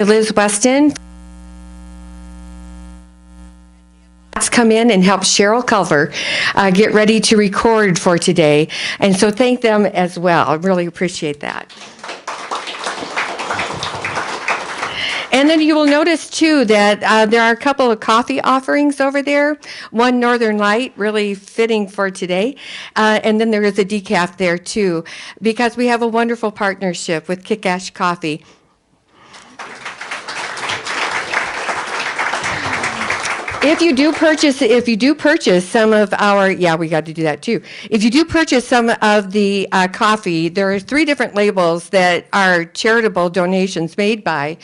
Liz Weston. Come in and help Cheryl Culver get ready to record for today. And so thank them as well. I really appreciate that. And then you will notice, too, that there are a couple of coffee offerings over there. One Northern Light, really fitting for today. And then there is a decaf there, too, because we have a wonderful partnership with Kick-Ash Coffee. If you do purchase some of our, we got to do that too. If you do purchase some of the coffee, there are 3 different labels that are charitable donations made by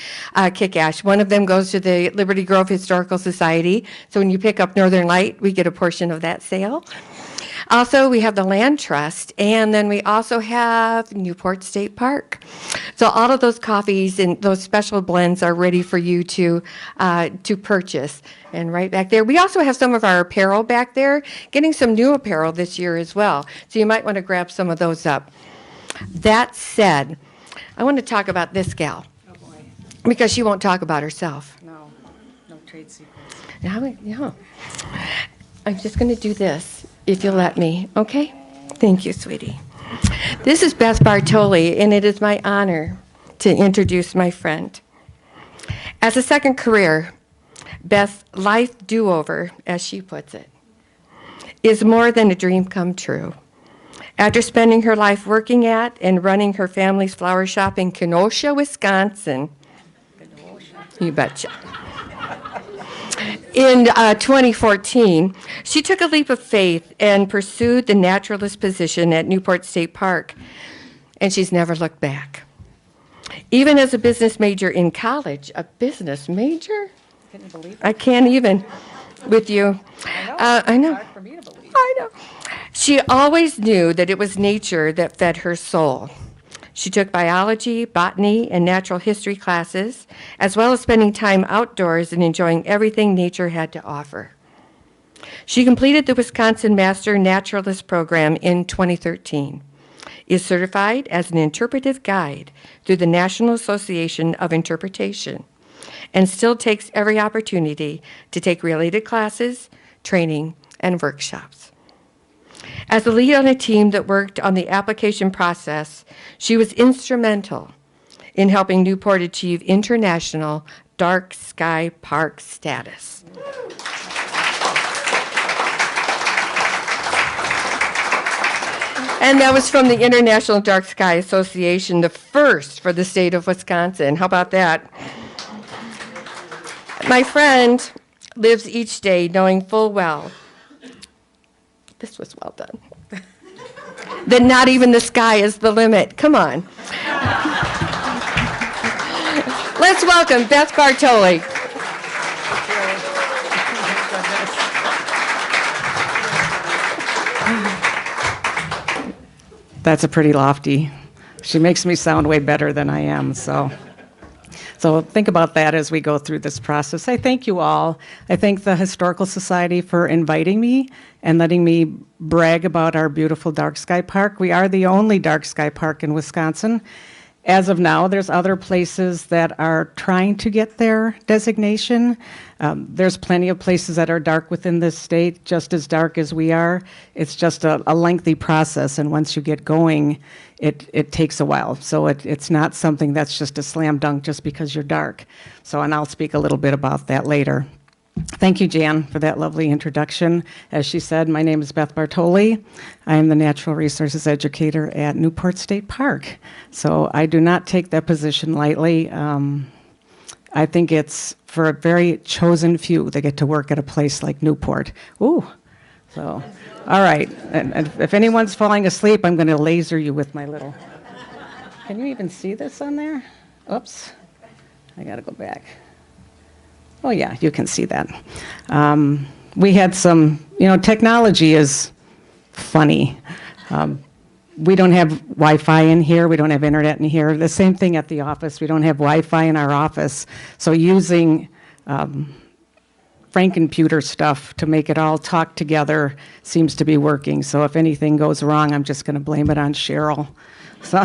Kick-Ash. One of them goes to the Liberty Grove Historical Society. So when you pick up Northern Light, we get a portion of that sale. Also, we have the Land Trust, and then we also have Newport State Park. So all of those coffees and those special blends are ready for you to purchase. And right back there, we also have some of our apparel back there, getting some new apparel this year as well. So you might want to grab some of those up. That said, I want to talk about this gal. Oh, boy. Because she won't talk about herself. No trade secrets. Yeah. I'm just going to do this, if you'll let me, okay? Thank you, sweetie. This is Beth Bartoli, and it is my honor to introduce my friend. As a second career, Beth's life do-over, as she puts it, is more than a dream come true. After spending her life working at and running her family's flower shop in Kenosha, Wisconsin, you betcha. In 2014, she took a leap of faith and pursued the naturalist position at Newport State Park, and she's never looked back. Even as a business major in college, a business major? Can you believe it? I can't even with you. I know. It's hard for me to believe. I know. She always knew that it was nature that fed her soul. She took biology, botany, and natural history classes, as well as spending time outdoors and enjoying everything nature had to offer. She completed the Wisconsin Master Naturalist Program in 2013, is certified as an interpretive guide through the National Association of Interpretation, and still takes every opportunity to take related classes, training, and workshops. As the lead on a team that worked on the application process, she was instrumental in helping Newport achieve international dark sky park status. And that was from the International Dark Sky Association, the first for the state of Wisconsin. How about that? My friend lives each day knowing full well, this was well done, that not even the sky is the limit. Come on. Let's welcome Beth Bartoli. That's a pretty lofty. She makes me sound way better than I am, so think about that as we go through this process. I thank you all. I thank the Historical Society for inviting me and letting me brag about our beautiful dark sky park. We are the only dark sky park in Wisconsin. As of now, there's other places that are trying to get their designation. There's plenty of places that are dark within this state, just as dark as we are. It's just a lengthy process, and once you get going, it takes a while. So it's not something that's just a slam dunk just because you're dark. And I'll speak a little bit about that later. Thank you, Jan, for that lovely introduction. As she said, my name is Beth Bartoli. I am the Natural Resources Educator at Newport State Park. So I do not take that position lightly. I think it's for a very chosen few that get to work at a place like Newport. Ooh, so, all right. And if anyone's falling asleep, I'm going to laser you with my little... Can you even see this on there? Oops. I got to go back. Oh, yeah, you can see that. We had some, technology is funny. We don't have Wi-Fi in here. We don't have internet in here. The same thing at the office. We don't have Wi-Fi in our office. So using Frankenputer stuff to make it all talk together seems to be working. So if anything goes wrong, I'm just going to blame it on Cheryl. So,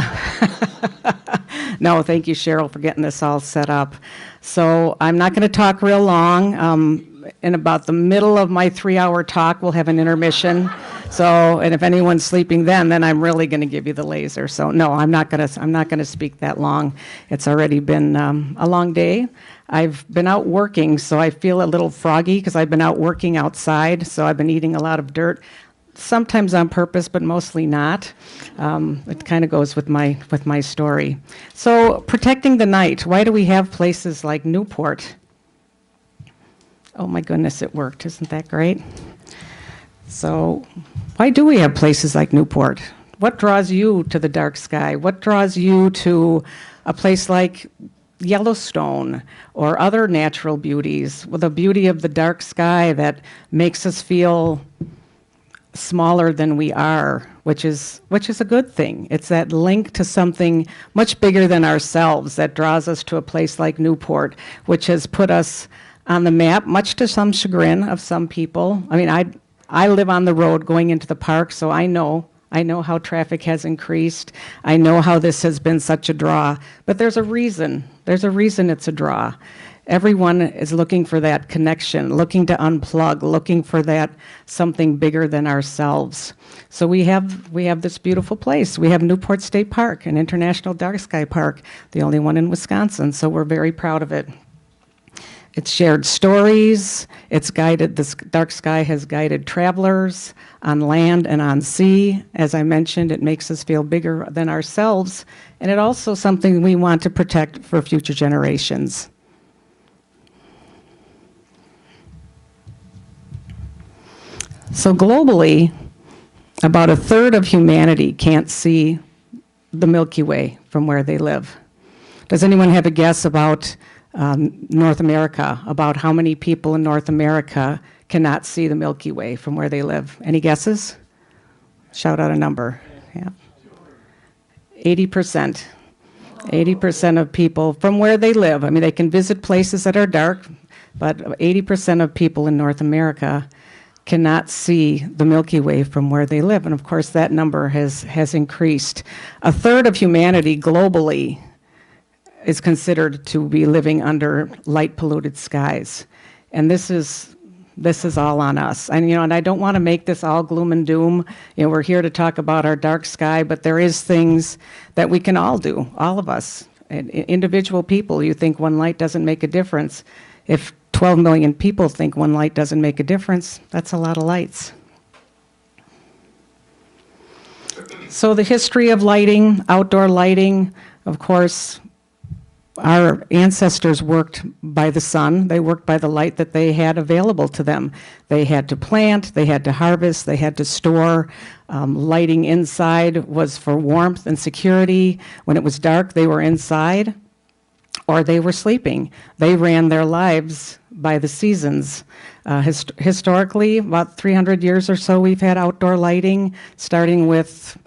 no, thank you, Cheryl, for getting this all set up. So I'm not going to talk real long. In about the middle of my 3-hour talk, we'll have an intermission. So, and if anyone's sleeping then I'm really going to give you the laser. So, no, I'm not going to speak that long. It's already been a long day. I've been out working, so I feel a little froggy because I've been out working outside. So I've been eating a lot of dirt. Sometimes on purpose, but mostly not. It kind of goes with my story. So, protecting the night. Why do we have places like Newport? Oh my goodness, it worked. Isn't that great? So, why do we have places like Newport? What draws you to the dark sky? What draws you to a place like Yellowstone or other natural beauties with a beauty of the dark sky that makes us feel smaller than we are, which is a good thing. It's that link to something much bigger than ourselves that draws us to a place like Newport, which has put us on the map, much to some chagrin of some people. I mean, I live on the road going into the park, so I know how traffic has increased. I know how this has been such a draw, but there's a reason. There's a reason it's a draw. Everyone is looking for that connection, looking to unplug, looking for that something bigger than ourselves. So we have this beautiful place. We have Newport State Park, an international dark sky park, the only one in Wisconsin, so we're very proud of it. It's shared stories. This dark sky has guided travelers on land and on sea. As I mentioned, it makes us feel bigger than ourselves, and it's also something we want to protect for future generations. So globally, about a third of humanity can't see the Milky Way from where they live. Does anyone have a guess about North America, about how many people in North America cannot see the Milky Way from where they live? Any guesses? Shout out a number. Yeah. 80%. 80% of people from where they live. I mean, they can visit places that are dark, but 80% of people in North America cannot see the Milky Way from where they live. And of course, that number has increased. A third of humanity globally is considered to be living under light polluted skies. And this is all on us. And I don't want to make this all gloom and doom. We're here to talk about our dark sky, but there is things that we can all do, all of us. Individual people, you think one light doesn't make a difference. If 12 million people think one light doesn't make a difference, that's a lot of lights. So the history of lighting, outdoor lighting, of course, our ancestors worked by the sun. They worked by the light that they had available to them. They had to plant, they had to harvest, they had to store. Lighting inside was for warmth and security. When it was dark, they were inside or they were sleeping. They ran their lives by the seasons. Historically, about 300 years or so, we've had outdoor lighting, starting with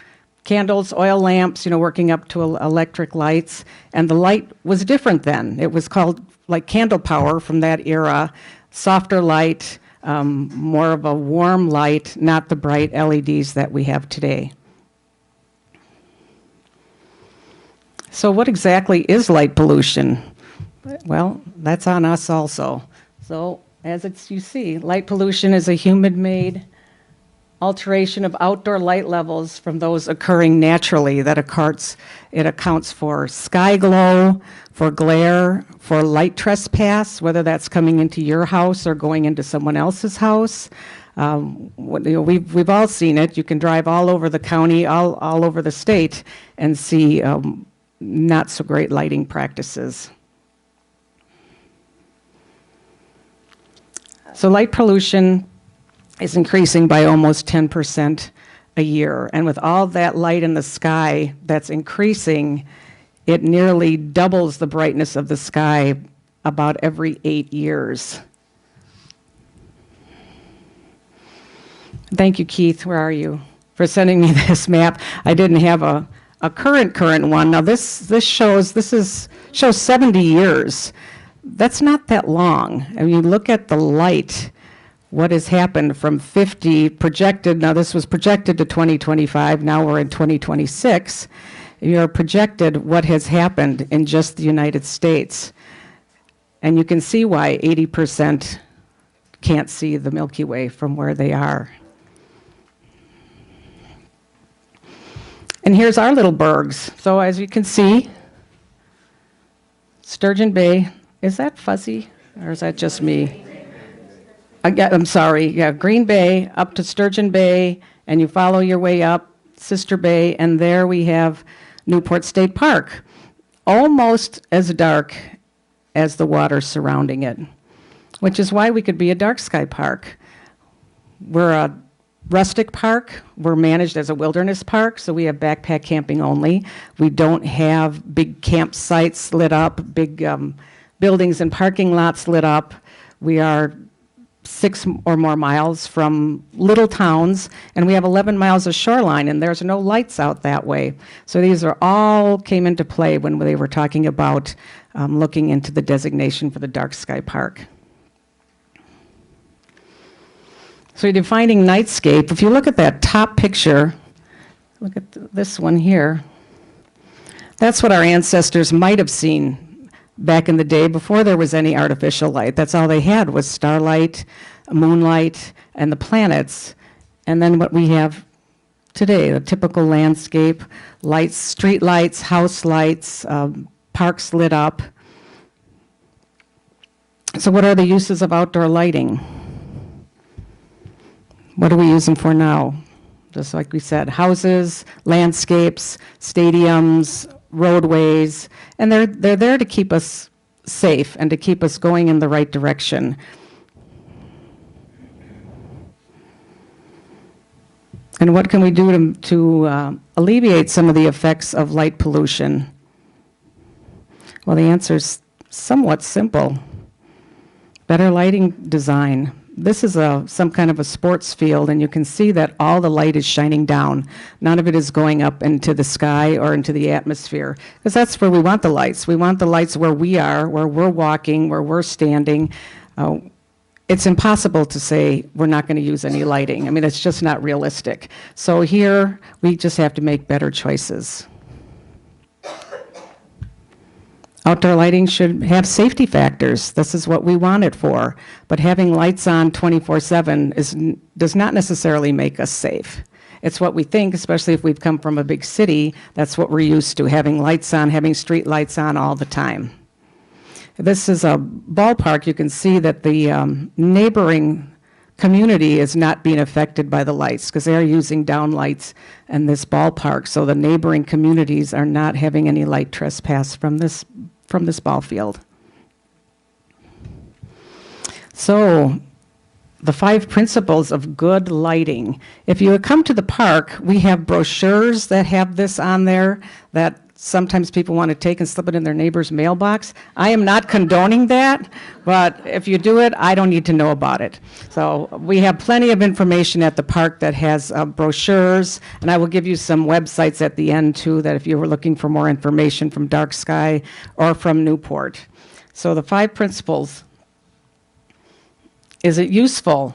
candles, oil lamps, working up to electric lights. And the light was different then. It was called like candle power from that era, softer light, more of a warm light, not the bright LEDs that we have today. So what exactly is light pollution? Well, that's on us also. So as you see, light pollution is a human-made alteration of outdoor light levels from those occurring naturally. It accounts for sky glow, for glare, for light trespass, whether that's coming into your house or going into someone else's house. We've all seen it. You can drive all over the county, all over the state, and see not so great lighting practices. So light pollution is increasing by almost 10% a year. And with all that light in the sky that's increasing, it nearly doubles the brightness of the sky about every 8 years. Thank you, Keith, where are you, for sending me this map. I didn't have a current one. Now this shows 70 years. That's not that long. I mean, look at the light. What has happened from 50 projected, now this was projected to 2025, now we're in 2026. you're projected what has happened in just the United States. And you can see why 80% can't see the Milky Way from where they are. And here's our little bergs. So as you can see, Sturgeon Bay, is that fuzzy or is that just me? I'm sorry, yeah, Green Bay up to Sturgeon Bay, and you follow your way up, Sister Bay, and there we have Newport State Park, almost as dark as the water surrounding it, which is why we could be a dark sky park. We're a rustic park. We're managed as a wilderness park, so we have backpack camping only. We don't have big campsites lit up, big buildings and parking lots lit up. We are 6 or more miles from little towns, and we have 11 miles of shoreline, and there's no lights out that way. So these are all came into play when they were talking about looking into the designation for the dark sky park. So you're defining nightscape. If you look at that top picture, look at this one here, that's what our ancestors might have seen back in the day before there was any artificial light. That's all they had was starlight, moonlight, and the planets. And then what we have today, the typical landscape, lights, street lights, house lights, parks lit up. So what are the uses of outdoor lighting? What are we using for now? Just like we said, houses, landscapes, stadiums, roadways, and they're there to keep us safe and to keep us going in the right direction. And what can we do to alleviate some of the effects of light pollution? Well, the answer is somewhat simple. Better lighting design. This is some kind of a sports field, and you can see that all the light is shining down. None of it is going up into the sky or into the atmosphere, because that's where we want the lights. We want the lights where we are, where we're walking, where we're standing. It's impossible to say we're not going to use any lighting. I mean, it's just not realistic. So here, we just have to make better choices. Outdoor lighting should have safety factors. This is what we want it for. But having lights on 24/7 does not necessarily make us safe. It's what we think, especially if we've come from a big city. That's what we're used to, having lights on, having street lights on all the time. This is a ballpark. You can see that the neighboring community is not being affected by the lights because they're using downlights in this ballpark. So the neighboring communities are not having any light trespass from this ball field. So the 5 principles of good lighting. If you come to the park, we have brochures that have this on there that sometimes people want to take and slip it in their neighbor's mailbox. I am not condoning that, but if you do it, I don't need to know about it. So we have plenty of information at the park that has brochures, and I will give you some websites at the end too, that if you were looking for more information from Dark Sky or from Newport. So the 5 principles. Is it useful?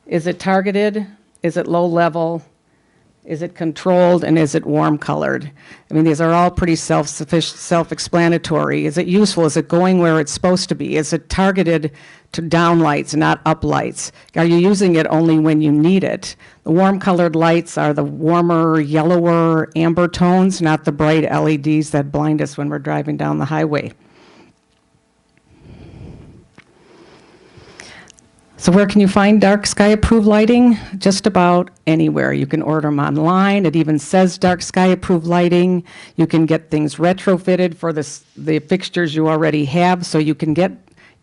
Is it targeted? Is it low level? Is it controlled, and is it warm colored? I mean, these are all pretty self-explanatory. Is it useful? Is it going where it's supposed to be? Is it targeted to down lights, not up lights? Are you using it only when you need it? The warm colored lights are the warmer, yellower, amber tones, not the bright LEDs that blind us when we're driving down the highway. So where can you find dark sky approved lighting? Just about anywhere. You can order them online. It even says dark sky approved lighting. You can get things retrofitted for the fixtures you already have, so you can get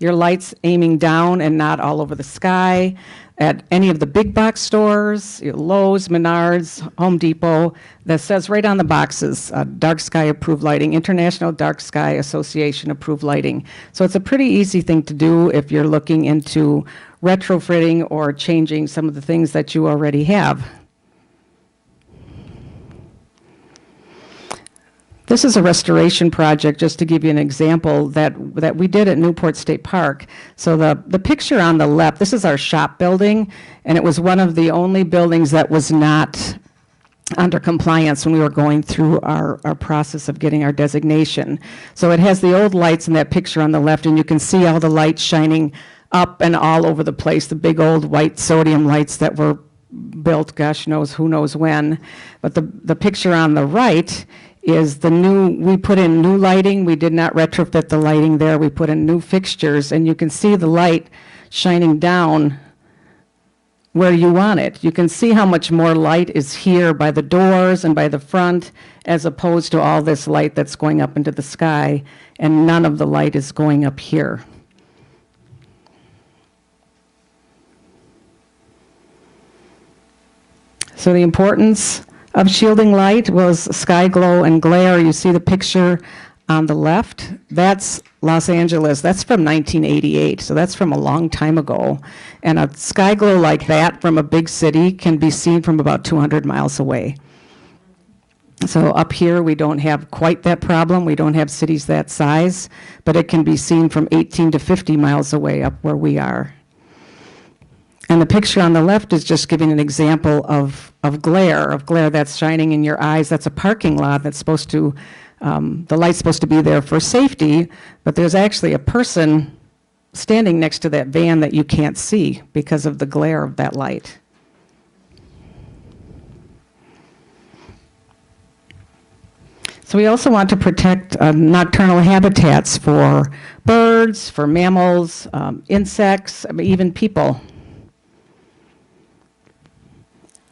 your lights aiming down and not all over the sky. At any of the big box stores, Lowe's, Menards, Home Depot, that says right on the boxes, dark sky approved lighting, International Dark Sky Association approved lighting. So it's a pretty easy thing to do if you're looking into retrofitting or changing some of the things that you already have. This is a restoration project, just to give you an example, that we did at Newport State Park. So the picture on the left, this is our shop building, and it was one of the only buildings that was not under compliance when we were going through our process of getting our designation. So it has the old lights in that picture on the left, and you can see all the lights shining up and all over the place, the big old white sodium lights that were built, gosh knows, who knows when. But the picture on the right is the new, we put in new lighting. We did not retrofit the lighting there. We put in new fixtures, and you can see the light shining down where you want it. You can see how much more light is here by the doors and by the front, as opposed to all this light that's going up into the sky, and none of the light is going up here. So the importance of shielding light was sky glow and glare. You see the picture on the left. That's Los Angeles. That's from 1988, so that's from a long time ago. And a sky glow like that from a big city can be seen from about 200 miles away. So up here, we don't have quite that problem. We don't have cities that size, but it can be seen from 18 to 50 miles away up where we are. And the picture on the left is just giving an example of glare that's shining in your eyes. That's a parking lot that's supposed to, the light's supposed to be there for safety, but there's actually a person standing next to that van that you can't see because of the glare of that light. So we also want to protect nocturnal habitats for birds, for mammals, insects, even people.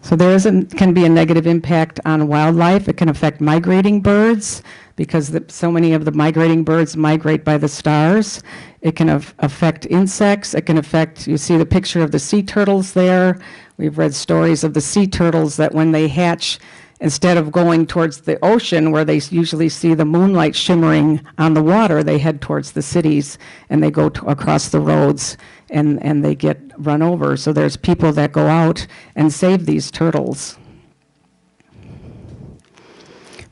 So there can be a negative impact on wildlife. It can affect migrating birds because so many of the migrating birds migrate by the stars. It can affect insects. It can affect, you see the picture of the sea turtles there. We've read stories of the sea turtles that when they hatch, instead of going towards the ocean where they usually see the moonlight shimmering on the water, they head towards the cities and they go across the roads and they get run over. So there's people that go out and save these turtles.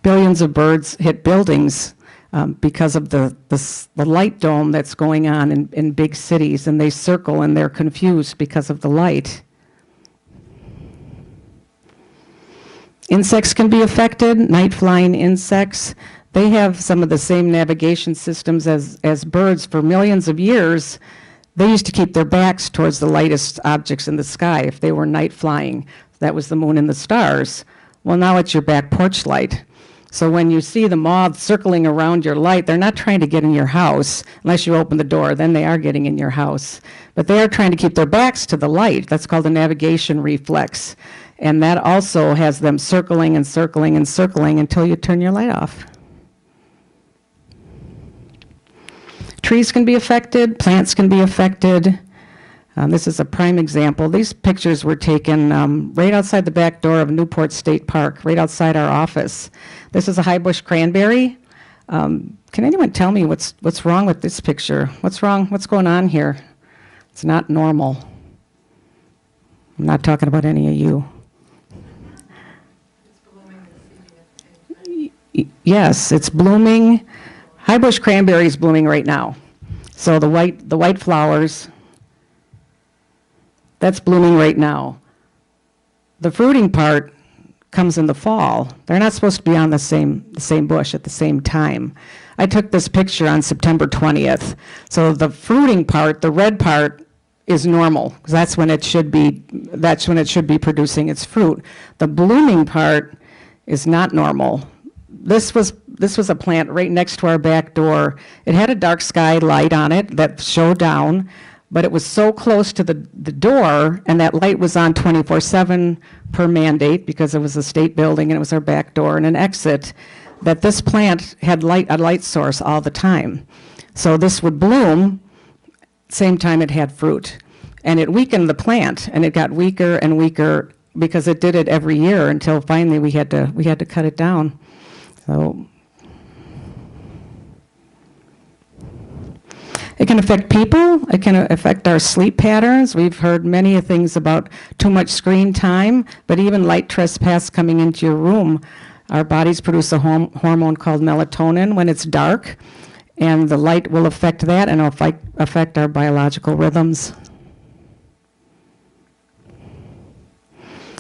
Billions of birds hit buildings because of the light dome that's going on in big cities, and they circle and they're confused because of the light. Insects can be affected, night-flying insects. They have some of the same navigation systems as birds. For millions of years, they used to keep their backs towards the lightest objects in the sky if they were night-flying. That was the moon and the stars. Well, now it's your back porch light. So when you see the moths circling around your light, they're not trying to get in your house unless you open the door. Then they are getting in your house. But they are trying to keep their backs to the light. That's called a navigation reflex. And that also has them circling and circling and circling until you turn your light off. Trees can be affected, plants can be affected. This is a prime example. These pictures were taken right outside the back door of Newport State Park, right outside our office. This is a high bush cranberry. Can anyone tell me what's wrong with this picture? What's wrong? What's going on here? It's not normal. I'm not talking about any of you. Yes, it's blooming. High bush cranberry is blooming right now. So the white flowers, that's blooming right now. The fruiting part comes in the fall. They're not supposed to be on the same bush at the same time. I took this picture on September 20th. So the fruiting part, the red part, is normal because that's when it should be producing its fruit. The blooming part is not normal. This was a plant right next to our back door. It had a dark sky light on it that showed down, but it was so close to the door, and that light was on 24/7 per mandate because it was a state building and it was our back door and an exit, that this plant had a light source all the time. So this would bloom, same time it had fruit. And it weakened the plant, and it got weaker and weaker because it did it every year until finally we had to cut it down. So it can affect people. It can affect our sleep patterns. We've heard many things about too much screen time, but even light trespass coming into your room. Our bodies produce a hormone called melatonin when it's dark, and the light will affect that and affect our biological rhythms.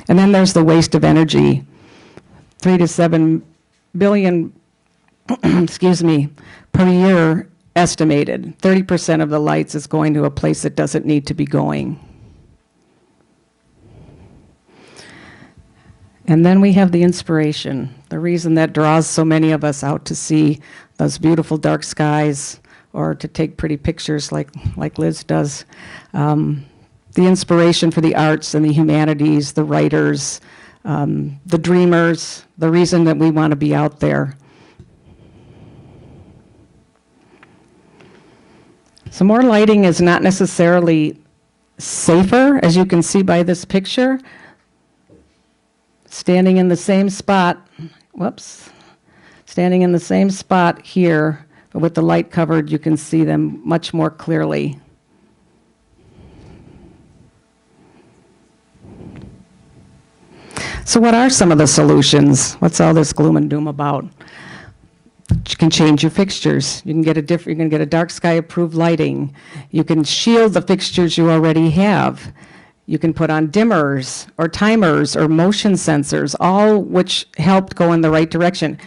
And then there's the waste of energy. 3 to 7 billion, excuse me, per year estimated. 30% of the lights is going to a place that doesn't need to be going. And then we have the inspiration, the reason that draws so many of us out to see those beautiful dark skies or to take pretty pictures like Liz does. The inspiration for the arts and the humanities, the writers, the dreamers, the reason that we want to be out there. So more lighting is not necessarily safer, as you can see by this picture. Standing in the same spot, standing in the same spot here, but with the light covered, you can see them much more clearly. So what are some of the solutions? What's all this gloom and doom about? You can change your fixtures. You can get you can get a dark sky approved lighting. You can shield the fixtures you already have. You can put on dimmers or timers or motion sensors, all which help go in the right direction.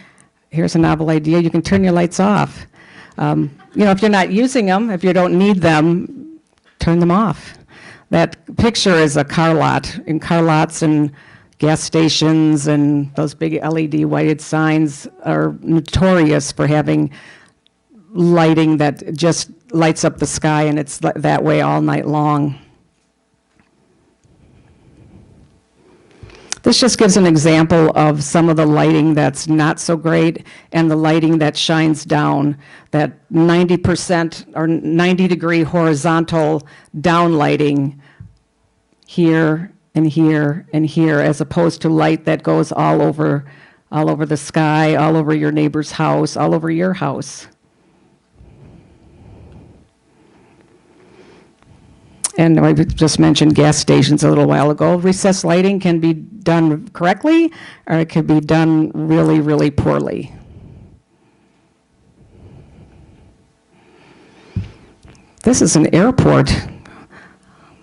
Here's a novel idea. You can turn your lights off. If you're not using them, if you don't need them, turn them off. That picture is a car lot. In car lots and gas stations and those big LED whited signs are notorious for having lighting that just lights up the sky, and it's that way all night long. This just gives an example of some of the lighting that's not so great and the lighting that shines down, that 90% or 90-degree horizontal down lighting here and here and here, as opposed to light that goes all over the sky, all over your neighbor's house, all over your house. And I just mentioned gas stations a little while ago. Recessed lighting can be done correctly, or it can be done really, really poorly. This is an airport.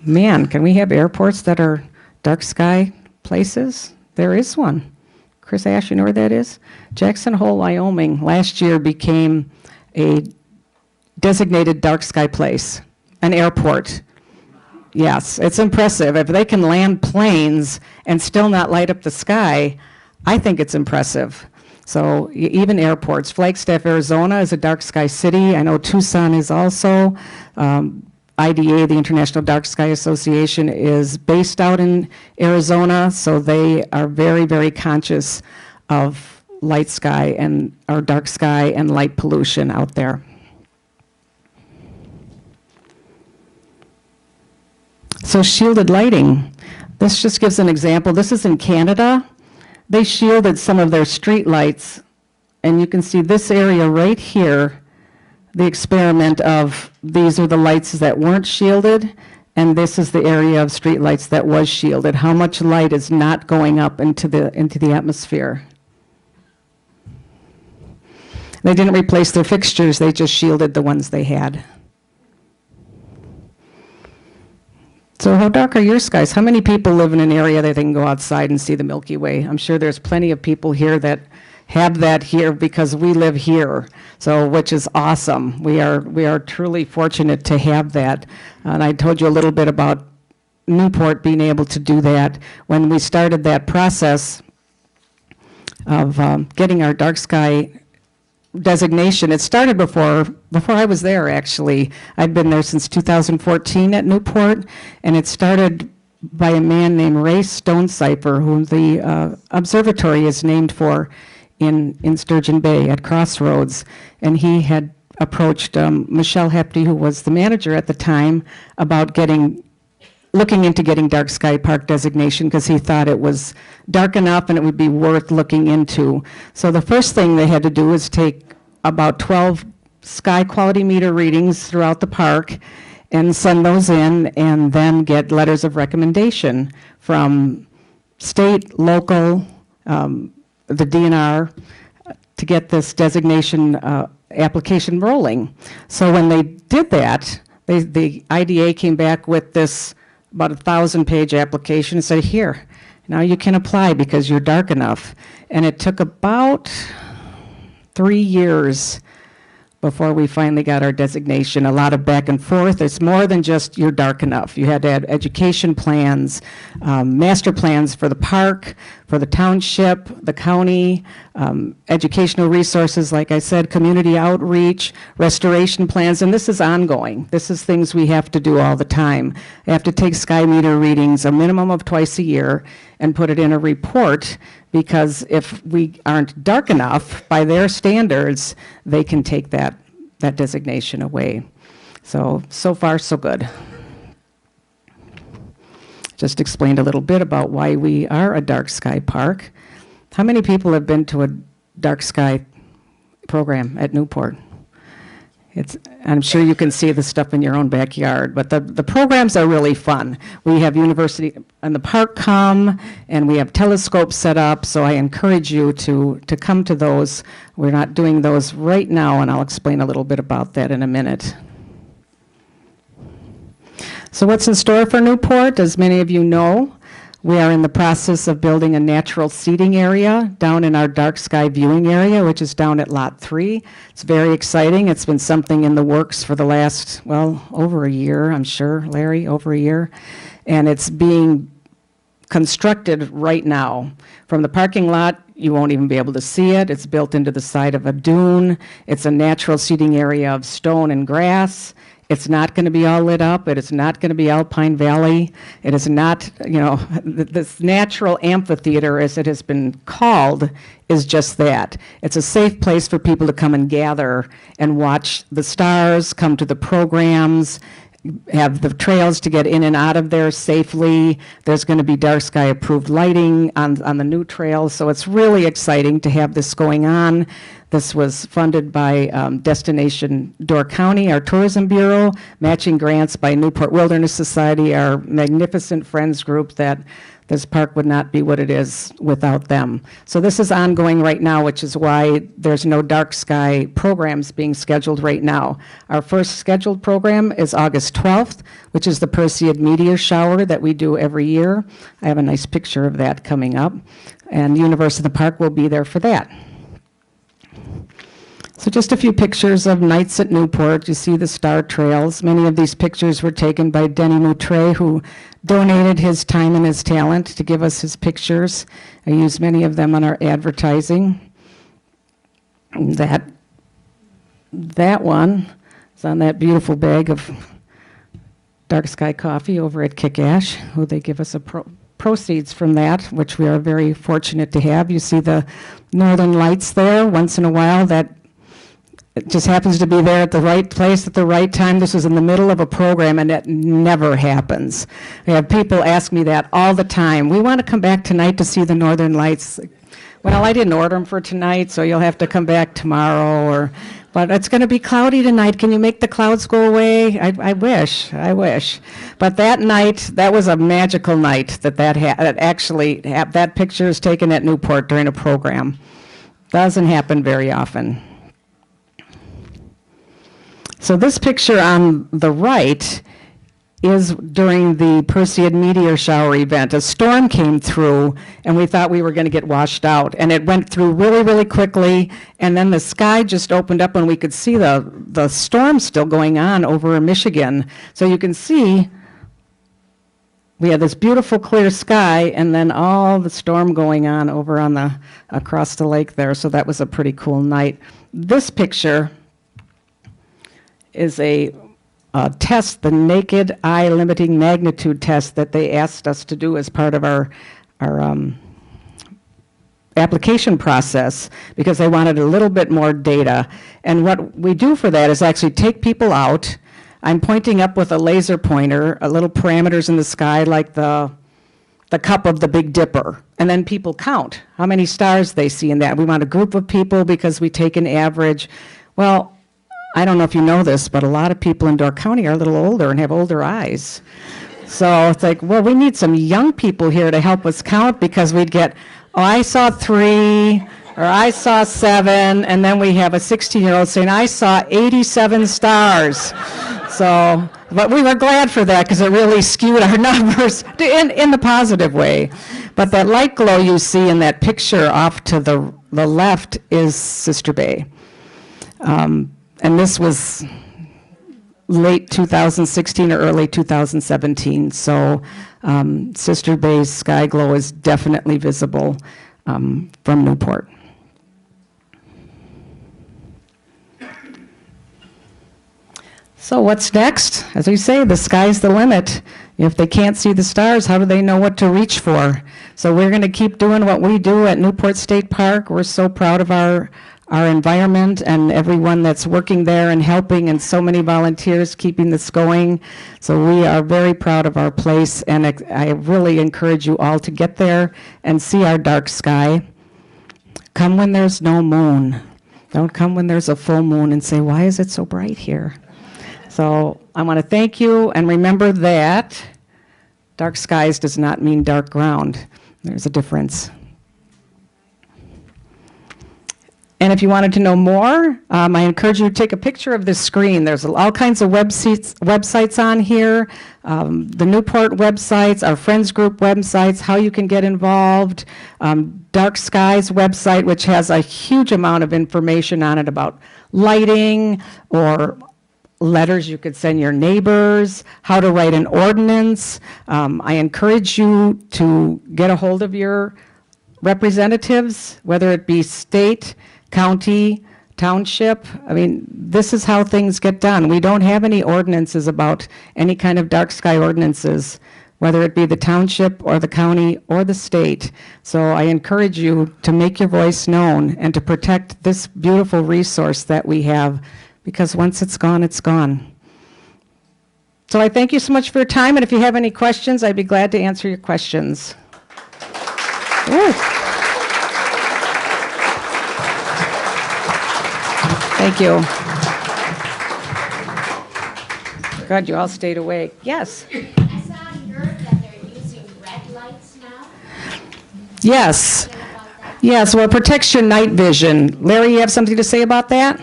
Man, can we have airports that are dark sky places? There is one. Chris Ash, you know where that is? Jackson Hole, Wyoming, last year became a designated dark sky place, an airport. Yes, it's impressive. If they can land planes and still not light up the sky, I think it's impressive. So even airports. Flagstaff, Arizona is a dark sky city. I know Tucson is also. IDA, the International Dark Sky Association, is based out in Arizona, so they are very, very conscious of light sky or dark sky and light pollution out there. So shielded lighting. This just gives an example. This is in Canada. They shielded some of their street lights, and you can see this area right here, the experiment of these are the lights that weren't shielded, and this is the area of street lights that was shielded. How much light is not going up into the atmosphere? They didn't replace their fixtures, they just shielded the ones they had. So how dark are your skies? How many people live in an area that they can go outside and see the Milky Way? I'm sure there's plenty of people here that have that here because we live here, so which is awesome. We are truly fortunate to have that. And I told you a little bit about Newport being able to do that. When we started that process of getting our dark sky designation, it started before I was there, actually. I'd been there since 2014 at Newport, and it started by a man named Ray Stonecipher, whom the observatory is named for in Sturgeon Bay at Crossroads. And he had approached Michelle Hepty, who was the manager at the time, about looking into getting dark sky park designation because he thought it was dark enough and it would be worth looking into. So the first thing they had to do was take about 12 sky quality meter readings throughout the park and send those in, and then get letters of recommendation from state, local, the DNR, to get this designation application rolling. So when they did that, the IDA came back with this about 1,000-page application and said, here, Now you can apply because you're dark enough. And it took about 3 years before we finally got our designation. A lot of back and forth. It's more than just you're dark enough. You had to have education plans, master plans for the park, for the township, the county, educational resources, like I said, community outreach, restoration plans, and this is ongoing. This is things we have to do all the time. I have to take sky meter readings a minimum of twice a year and put it in a report, because if we aren't dark enough by their standards, they can take that designation away. So far, so good. Just explained a little bit about why we are a dark sky park. How many people have been to a dark sky program at Newport? I'm sure you can see the stuff in your own backyard, but the programs are really fun. We have University and the Park come, and we have telescopes set up, so I encourage you to come to those. We're not doing those right now, and I'll explain a little bit about that in a minute. So what's in store for Newport? As many of you know, we are in the process of building a natural seating area down in our dark sky viewing area, which is down at Lot 3. It's very exciting. It's been something in the works for the last, well, over a year, I'm sure, Larry, over a year. And it's being constructed right now. From the parking lot, you won't even be able to see it. It's built into the side of a dune. It's a natural seating area of stone and grass. It's not going to be all lit up. It is not going to be Alpine Valley. It is not, this natural amphitheater, as it has been called, is just that. It's a safe place for people to come and gather and watch the stars, come to the programs, have the trails to get in and out of there safely. There's going to be dark sky approved lighting on the new trails, so it's really exciting to have this going on. This was funded by Destination Door County, our tourism bureau, matching grants by Newport Wilderness Society, our magnificent friends group that this park would not be what it is without them. So this is ongoing right now, which is why there's no dark sky programs being scheduled right now. Our first scheduled program is August 12th, which is the Perseid meteor shower that we do every year. I have a nice picture of that coming up, and University of the Park will be there for that. So just a few pictures of nights at Newport. You see the star trails. Many of these pictures were taken by Denny Moutre, who donated his time and his talent to give us his pictures. I use many of them on our advertising. That one is on that beautiful bag of dark sky coffee over at Kick-Ash, who they give us proceeds from that, which we are very fortunate to have. You see the northern lights there. Once in a while, that it just happens to be there at the right place at the right time. This was in the middle of a program, and that never happens. I have people ask me that all the time. We want to come back tonight to see the northern lights. Well, I didn't order them for tonight, so you'll have to come back tomorrow. But it's going to be cloudy tonight. Can you make the clouds go away? I wish. But that night, that was a magical night. That picture is taken at Newport during a program. Doesn't happen very often. So this picture on the right is during the Perseid meteor shower event. A storm came through, and we thought we were going to get washed out. And it went through really, really quickly, and then the sky just opened up, and we could see the storm still going on over Michigan. So you can see we had this beautiful clear sky, and then all the storm going on over on across the lake there. So that was a pretty cool night. This picture is a test, the naked eye limiting magnitude test that they asked us to do as part of our application process, because they wanted a little bit more data. And what we do for that is actually take people out. I'm pointing up with a laser pointer, little parameters in the sky like the cup of the Big Dipper, and then people count how many stars they see in that. We want a group of people because we take an average. Well, I don't know if you know this, but a lot of people in Door County are a little older and have older eyes. So it's like, well, we need some young people here to help us count, because we'd get, oh, I saw 3, or I saw 7, and then we have a 16-year-old saying, I saw 87 stars. So, but we were glad for that because it really skewed our numbers in the positive way. But that light glow you see in that picture off to the left is Sister Bay. And this was late 2016 or early 2017. So Sister Bay's sky glow is definitely visible from Newport. So what's next? As we say, the sky's the limit. If they can't see the stars, how do they know what to reach for? So we're going to keep doing what we do at Newport State Park. We're so proud of our environment and everyone that's working there and helping, and so many volunteers keeping this going. So we are very proud of our place, and I really encourage you all to get there and see our dark sky. Come when there's no moon. Don't come when there's a full moon and say, why is it so bright here? So I want to thank you, and remember that dark skies does not mean dark ground. There's a difference. And if you wanted to know more, I encourage you to take a picture of this screen. There's all kinds of websites on here, the Newport websites, our Friends Group websites, how you can get involved, Dark Skies website, which has a huge amount of information on it about lighting or letters you could send your neighbors, how to write an ordinance. I encourage you to get a hold of your representatives, whether it be state, county, township. I mean, this is how things get done. We don't have any ordinances about any kind of dark sky ordinances, whether it be the township or the county or the state. So I encourage you to make your voice known and to protect this beautiful resource that we have, because once it's gone, it's gone. So I thank you so much for your time, and if you have any questions, I'd be glad to answer your questions. Ooh. Thank you. God, you all stayed awake. Yes? I saw on Europe that they're using red lights now. Yes. Yes, well, it protects your night vision. Larry, you have something to say about that?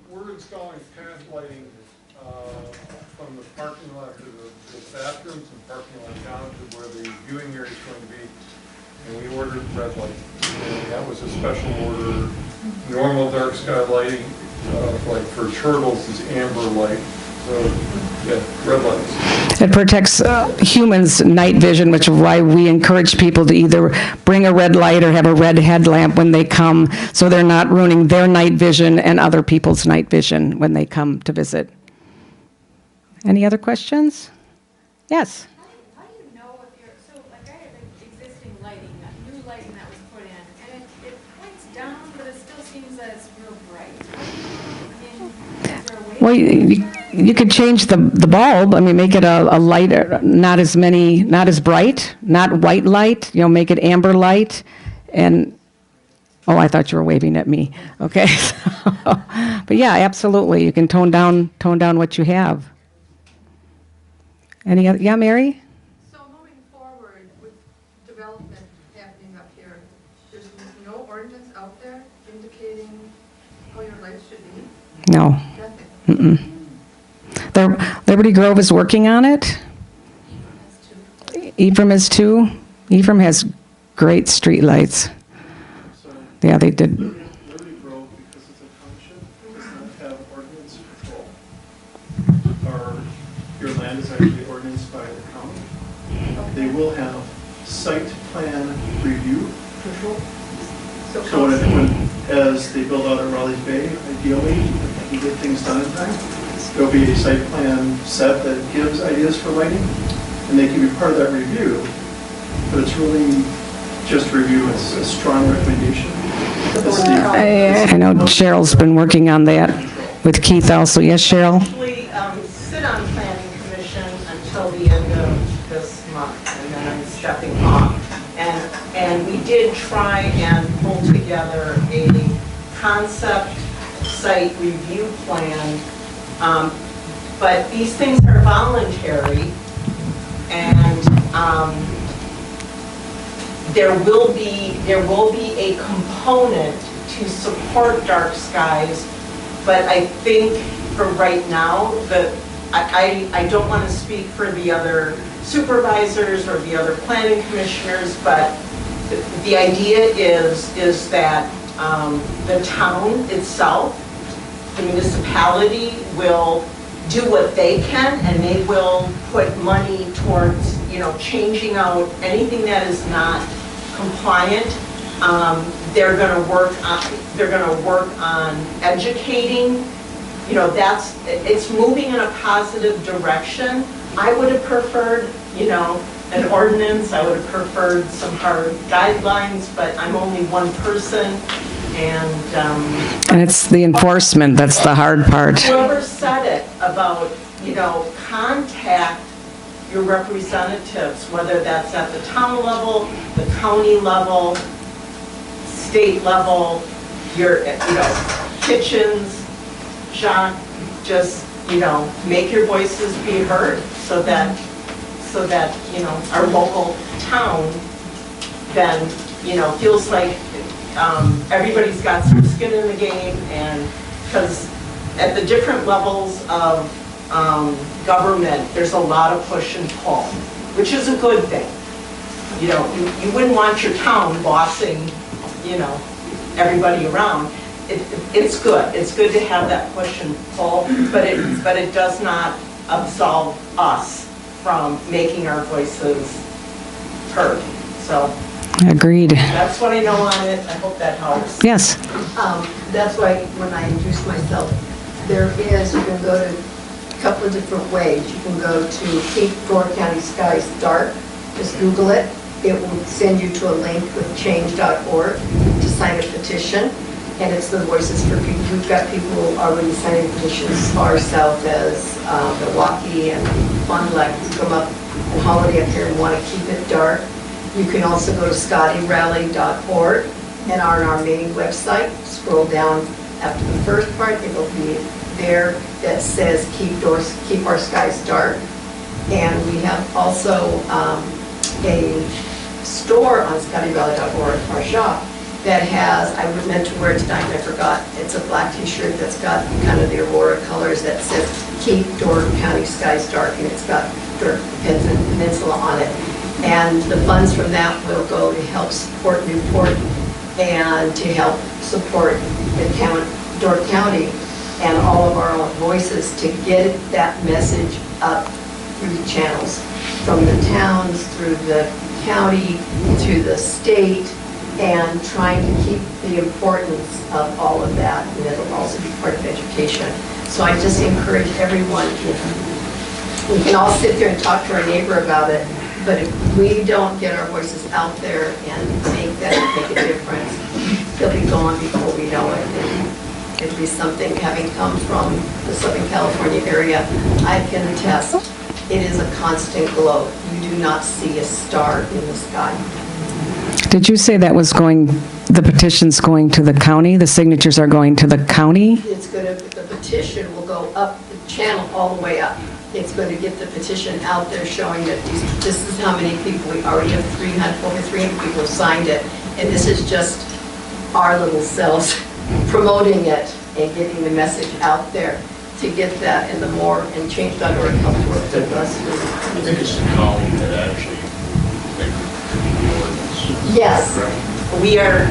We're installing path lighting from the parking lot to the bathrooms and parking lot down to where the viewing area is going to be. And we ordered red light. And that was a special order. Normal dark sky lighting, like for turtles, is amber light. So, yeah, red lights. It protects humans' night vision, which is why we encourage people to either bring a red light or have a red headlamp when they come, so they're not ruining their night vision and other people's night vision when they come to visit. Any other questions? Yes? How do you know if you're, so like I have existing lighting, new lighting that was put in, and it points down, but it still seems that it's real bright. I mean, is there a way? Well, you could change the bulb. I mean, make it a light, not as bright, not white light, make it amber light. And, oh, I thought you were waving at me. Okay. But yeah, absolutely. You can tone down what you have. Any other, yeah, Mary? So moving forward with development happening up here, there's no ordinance out there indicating how your lights should be? No. Nothing? Mm-mm. Liberty Grove is working on it. Ephraim is too. Ephraim has great street lights. Yeah, they did. Liberty Grove, because it's a township, does not have ordinance control. Your land is actually ordinanced by the county. They will have site plan review control. So as they build out at Raleigh's Bay, ideally, if you get things done in time, there'll be a site plan set that gives ideas for lighting, and they can be part of that review, but it's really just review. It's a strong recommendation. I know Cheryl's been working on that with Keith also. Yes, Cheryl? Actually, sit on planning commission until the end of this month, and then I'm stepping off. And we did try and pull together a concept site review plan, but these things are voluntary, and there will be a component to support dark skies, but I think for right now, I don't want to speak for the other supervisors or the other planning commissioners, but the idea is that the town itself, the municipality will do what they can, and they will put money towards, changing out anything that is not compliant. They're going to work on educating. It's moving in a positive direction. I would have preferred, an ordinance. I would have preferred some hard guidelines, but I'm only one person, And it's the enforcement that's the hard part. whoever said it about, contact your representatives, whether that's at the town level, the county level, state level, your, kitchens, Jacques, just, make your voices be heard so that, our local town then, feels like everybody's got some skin in the game, and because at the different levels of government, there's a lot of push and pull, which is a good thing. You wouldn't want your town bossing, everybody around. It's good. It's good to have that push and pull, but it does not absolve us from making our voices heard. So Agreed. that's what I know on it. I hope that helps. Yes. That's why when I introduce myself, you can go to a couple of different ways. You can go to Keep Door County Skies Dark, just Google it. It will send you to a link with change.org to sign a petition, and it's the voices for people. We've got people already signing petitions as far south as Milwaukee and Fond du Lac, who come up and holiday up here and want to keep it dark. You can also go to scottyrally.org and on our main website, scroll down after the first part, it'll be there that says keep our skies dark. And we have also a store on scottyrally.org, our shop, that has, I meant to wear it tonight and I forgot, it's a black t-shirt that's got kind of the Aurora colors that says Keep Door County Skies Dark, and it's got Door Peninsula on it. And the funds from that will go to help support Newport and to help support the Door County and all of our own voices to get that message up through the channels, from the towns, through the county, to the state, and trying to keep the importance of all of that, and it'll also be part of education. So I just encourage everyone, we can all sit there and talk to our neighbor about it, but if we don't get our voices out there and make a difference, they'll be gone before we know it. And it'll be something, having come from the Southern California area, I can attest, it is a constant glow. You do not see a star in the sky. Did you say that was the petition's going to the county? The signatures are going to the county? The petition will go up the channel all the way up. It's going to get the petition out there showing that this is how many people, we already have over 300 people have signed it. And this is just our little selves promoting it and getting the message out there to get that, and the more, and change.org helps work with us. I think it's the county that actually makes the ordinance. Yes. We are,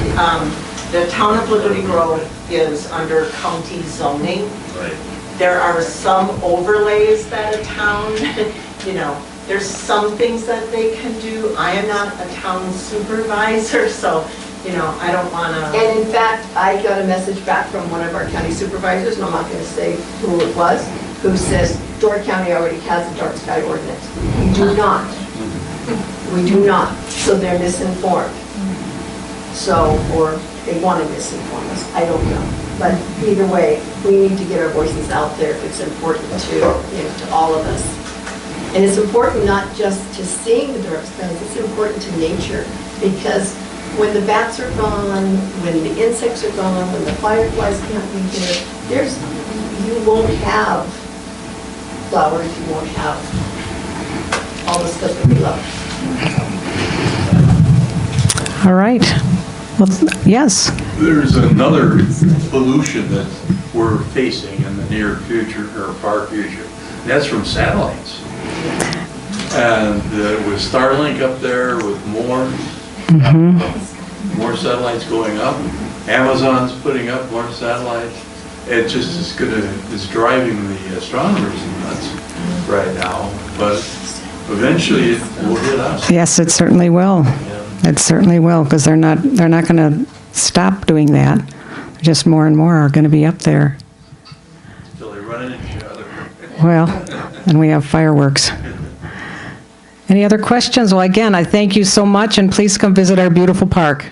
the town of Liberty Grove is under county zoning. Right. There are some overlays that a town, there's some things that they can do. I am not a town supervisor, so, I don't want to. And in fact, I got a message back from one of our county supervisors, and I'm not going to say who it was, who says Door County already has a dark sky ordinance. We do not. We do not. So they're misinformed. So, or they want to misinform us. I don't know. But either way, we need to get our voices out there if it's important to all of us. And it's important not just to seeing the dark skies, it's important to nature, because when the bats are gone, when the insects are gone, when the fireflies can't be here, you won't have flowers, you won't have all the stuff that we love. All right. Well, yes. There's another pollution that we're facing in the near future or far future. That's from satellites. And with Starlink up there with more satellites going up, Amazon's putting up more satellites. It just is driving the astronomers nuts right now, but eventually it will hit us. Yes, it certainly will. Yeah. It certainly will, because they're not going to stop doing that. Just more and more are going to be up there. Till they run into each other. Well, and we have fireworks. Any other questions? Well, again, I thank you so much, and please come visit our beautiful park.